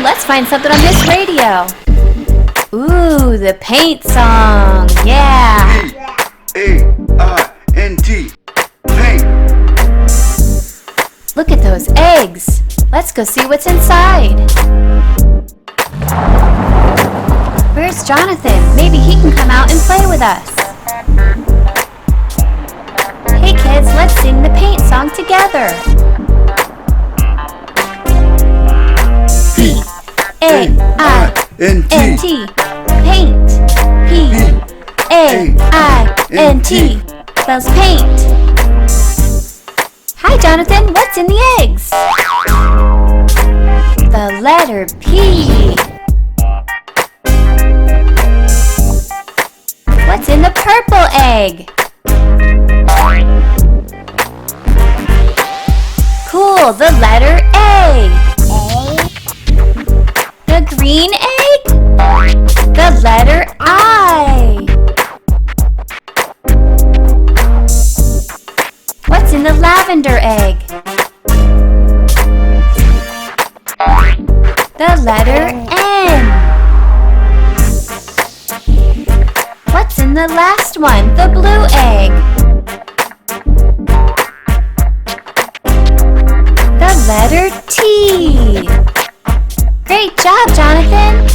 let's find something on this radio. Ooh, the paint song. Yeah. P-A-I-N-T. Paint. Look at those eggs. Let's go see what's inside. Where's Jonathan? Maybe he can come out and play with us. Hey kids, let's sing the paint song together. P-A-I-N-T. Paint. P-A-I-N-T. Spells paint. Hi Jonathan, what's in the eggs? The letter P. What's in the purple egg? Cool, the letter A. The green egg? The letter I. What's in the lavender egg? The letter N. What's in the last one? The blue egg. The letter T. Great job, Jonathan.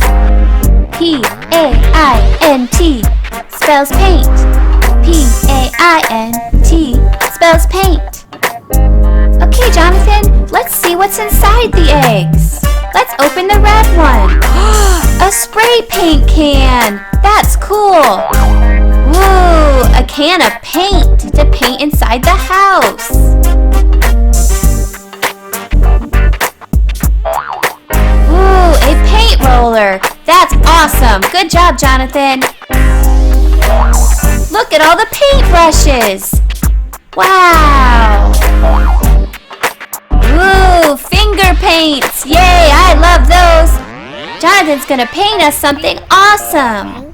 P-A-I-N-T spells paint. P-A-I-N-T spells paint. Okay, Jonathan, let's see what's inside the eggs. Let's open the red one. A spray paint can. That's cool. Woo, a can of paint to paint inside the house. Ooh, a paint roller. That's awesome. Good job, Jonathan. Look at all the paint brushes. Wow. Ooh, finger paints. Yay, I love those. Jonathan's gonna paint us something awesome.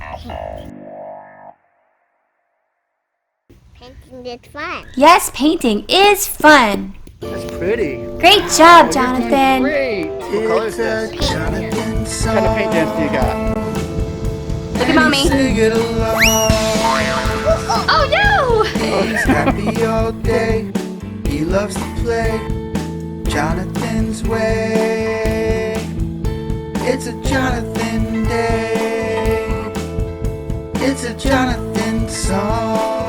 Painting is fun. Yes, painting is fun. That's pretty. Great job, Jonathan. Great. What color is this? What kind of paint dance do you got? Look at mommy. Oh no! He's happy all day. He loves to play Jonathan's way. It's a Jonathan day. It's a Jonathan song.